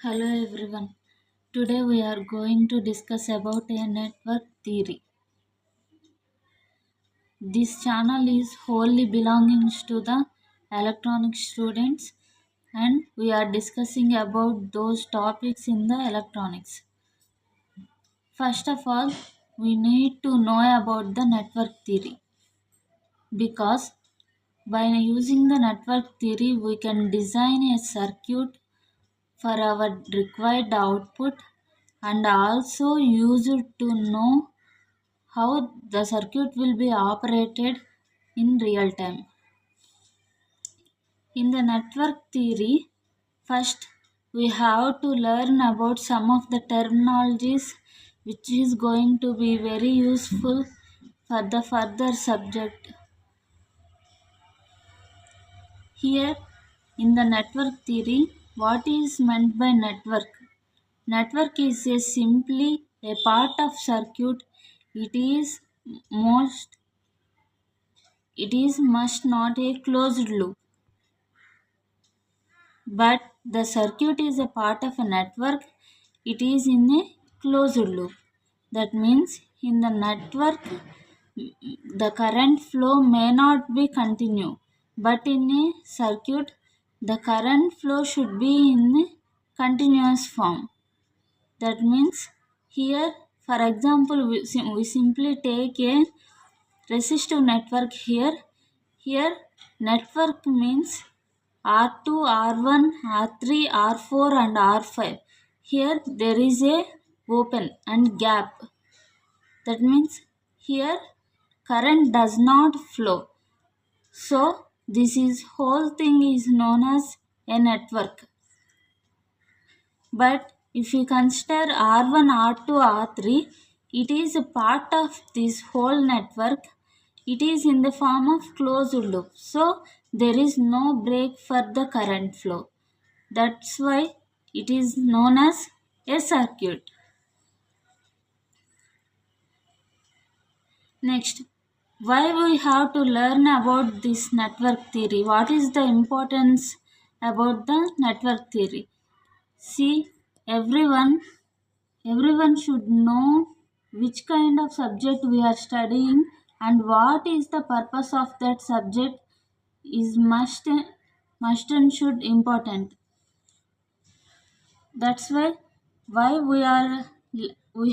Hello everyone. Today we are going to discuss about a network theory. This channel is wholly belonging to the electronic students and we are discussing about those topics in the electronics. First of all, we need to know about the network theory because by using the network theory we can design a circuit for our required output and also use it to know how the circuit will be operated in real time. In the network theory, first we have to learn about some of the terminologies which is going to be very useful for the further subject. Here in the network theory, what is meant by network? Network is simply a part of circuit. It is most it is must not a closed loop, but the circuit is a part of a network. It is in a closed loop. That means in the network the current flow may not be continue, but in a circuit the current flow should be in a continuous form. That means here, for example, we simply take a resistive network here. Here network means R2, R1, R3, R4 and R5. Here there is a open and gap. That means here current does not flow. So this is whole thing is known as a network. But if you consider R1, R2, R3, it is a part of this whole network. It is in the form of closed loop. So there is no break for the current flow. That's why it is known as a circuit. Next, why we have to learn about this network theory? What is the importance about the network theory? See, everyone should know which kind of subject we are studying and what is the purpose of that subject is must and should important. That's why we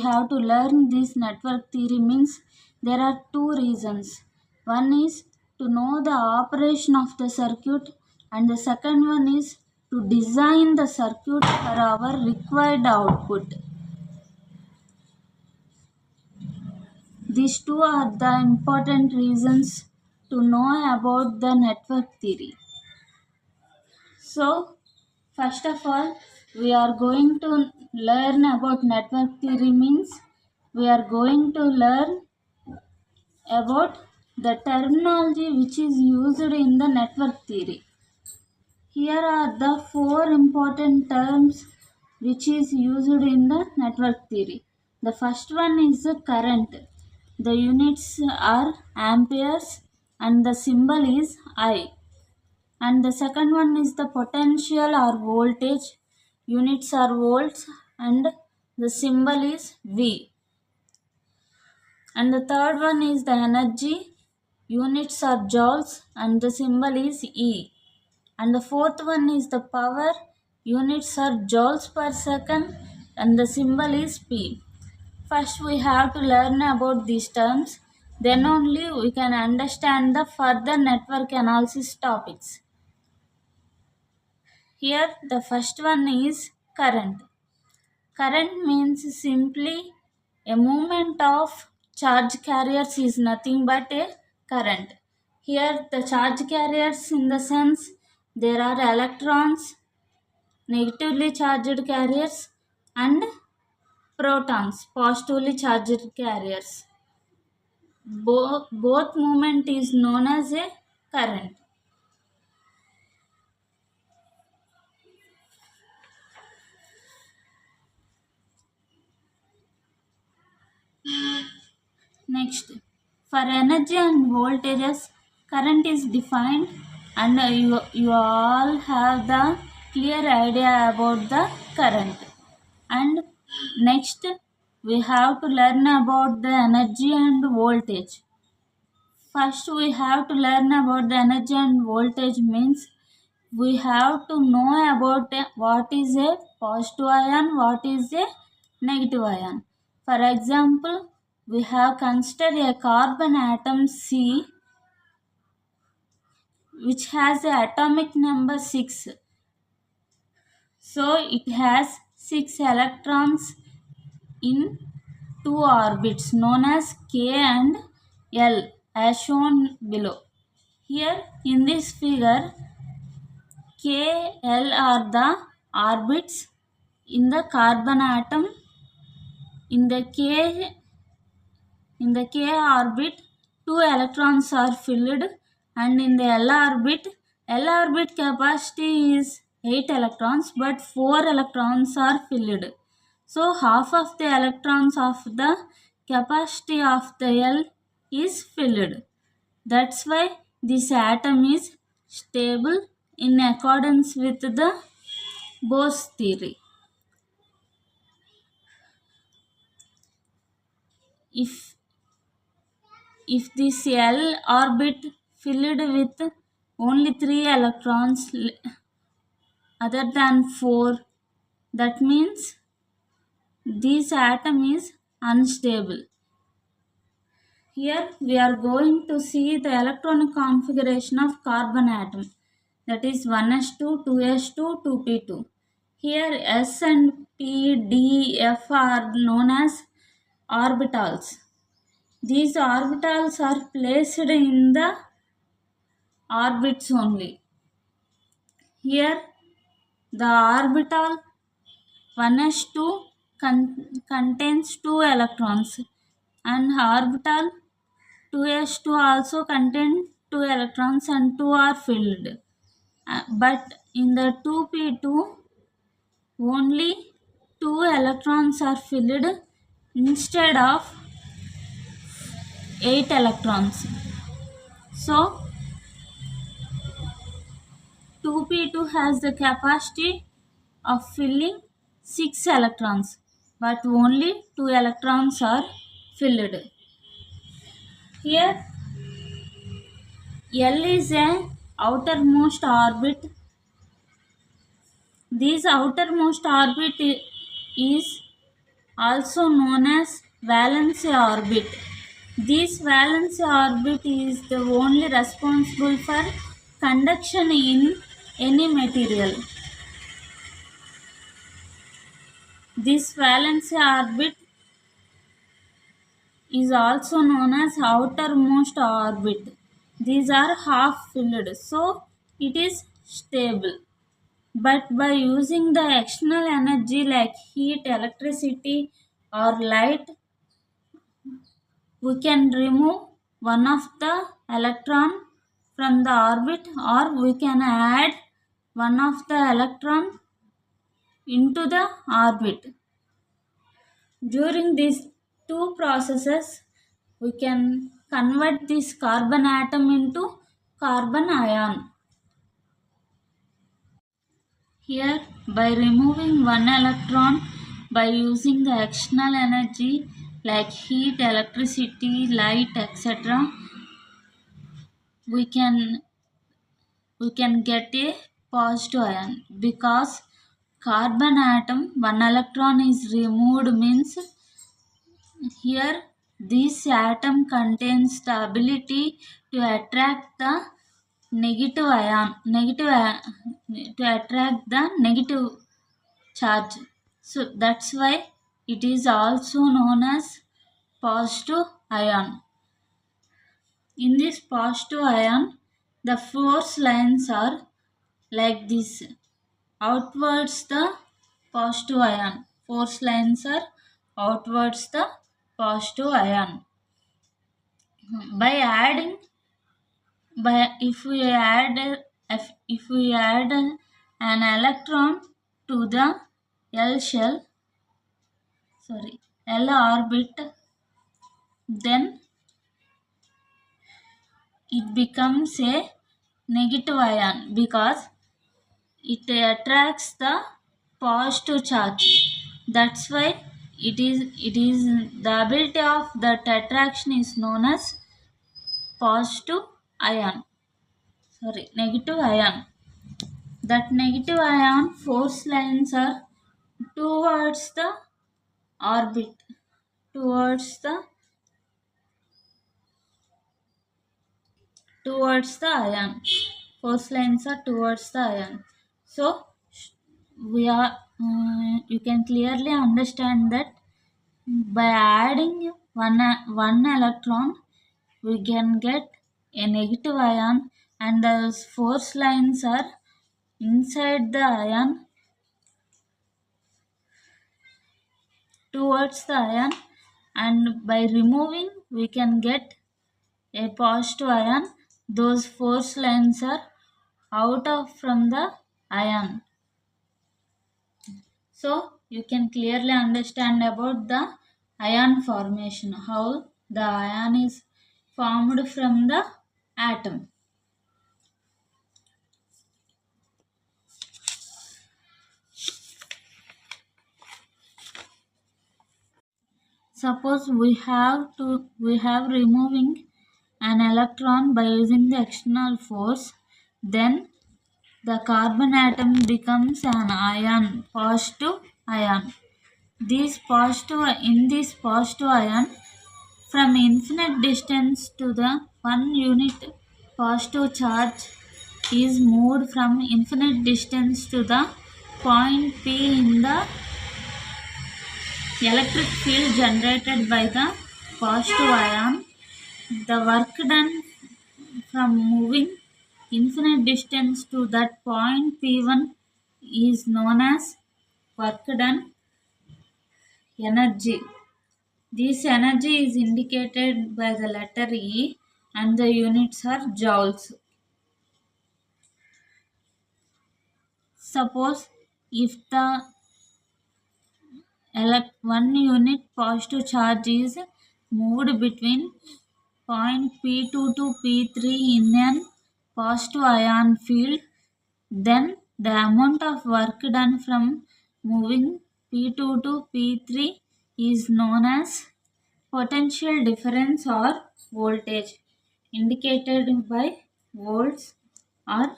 have to learn this network theory means there are two reasons. One is to know the operation of the circuit and the second one is to design the circuit for our required output. These two are the important reasons to know about the network theory. So, first of all, we are going to learn about network theory means we are going to learn about the terminology which is used in the network theory. Here are the four important terms which is used in the network theory. The first one is the current. The units are amperes and the symbol is I. And the second one is the potential or voltage. Units are volts and the symbol is V. And the third one is the energy. Units are joules and the symbol is E. And the fourth one is the power. Units are joules per second and the symbol is P. First we have to learn about these terms. Then only we can understand the further network analysis topics. Here the first one is current. Current means simply a movement of charge carriers is nothing but a current. Here the charge carriers in the sense there are electrons, negatively charged carriers and protons, positively charged carriers. Both movement is known as a current. Next, for energy and voltages, current is defined and you all have the clear idea about the current. And next we have to learn about the energy and voltage. First we have to learn about the energy and voltage means we have to know about what is a positive ion, what is a negative ion. For example, we have considered a carbon atom C which has the atomic number 6. So it has 6 electrons in 2 orbits known as K and L as shown below. Here in this figure, K, L are the orbits in the carbon atom. In the K orbit, 2 electrons are filled, and in the L orbit capacity is 8 electrons, but 4 electrons are filled. So half of the electrons of the capacity of the L is filled. That's why this atom is stable in accordance with the Bose theory. If this L orbit filled with only 3 electrons other than 4, that means this atom is unstable. Here we are going to see the electronic configuration of carbon atom, that is 1s2, 2s2, 2p2. Here S and P, D, F are known as orbitals. These orbitals are placed in the orbits only. Here the orbital 1s2 contains 2 electrons, and orbital 2s2 also contains 2 electrons and 2 are filled. But in the 2p2 only 2 electrons are filled instead of 8 electrons. So 2p2 has the capacity of filling 6 electrons, but only 2 electrons are filled. Here L is a outermost orbit. This outermost orbit is also known as valence orbit. This valence orbit is the only responsible for conduction in any material. This valence orbit is also known as outermost orbit. These are half filled, so it is stable. But by using the external energy like heat, electricity, or light, we can remove one of the electron from the orbit, or we can add one of the electron into the orbit. During these two processes, we can convert this carbon atom into carbon ion. Here, by removing one electron by using the external energy like heat, electricity, light, etc., we can get a positive ion, because carbon atom one electron is removed means here this atom contains the ability to attract the negative ion, to attract the negative charge. So that's why it is also known as positive ion. In this positive ion, the force lines are like this. Outwards the positive ion. Force lines are outwards the positive ion. By adding, if we add an electron to the L shell, L orbit, then it becomes a negative ion, because it attracts the positive charge. That's why it is the ability of that attraction is known as positive ion, sorry, negative ion. That negative ion force lines are towards the orbit, towards the ion. Force lines are towards the ion. So we are you can clearly understand that by adding one electron we can get a negative ion, and the force lines are inside the ion towards the ion, and by removing we can get a positive ion. Those force lines are out of from the ion. So you can clearly understand about the ion formation, how the ion is formed from the atom. Suppose we have removing an electron by using the external force, then the carbon atom becomes an ion, positive ion. This positive ion, from infinite distance to the 1 unit positive charge, is moved from infinite distance to the point P in the electric field generated by the positive ion. The work done from moving infinite distance to that point P1 is known as work done energy. This energy is indicated by the letter E and the units are joules. Suppose if the 1 unit positive charge is moved between point P2 to P3 in an positive ion field, then the amount of work done from moving P2 to P3 is known as potential difference or voltage, indicated by volts or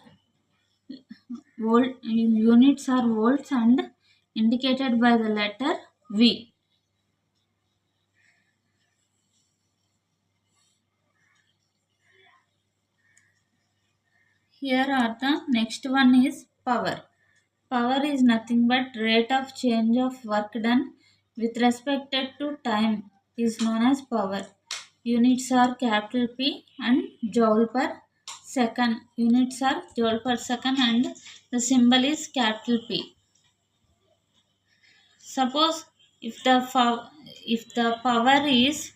units are volts and indicated by the letter V. Here are the next one is power. Power is nothing but rate of change of work done with respect to time is known as power. Units are capital P and joule per second. Units are joule per second and the symbol is capital P. Suppose if the power is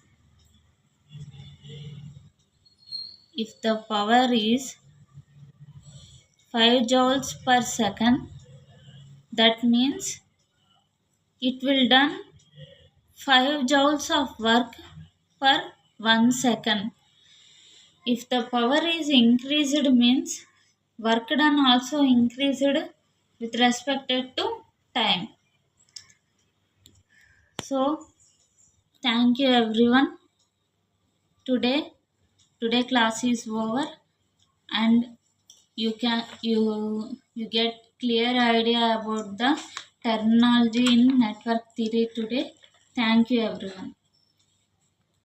5 joules per second, that means it will done 5 joules of work per 1 second. If the power is increased means work done also increased with respect to time. So thank you everyone. Today class is over, and you get clear idea about the terminology in network theory today. Thank you everyone.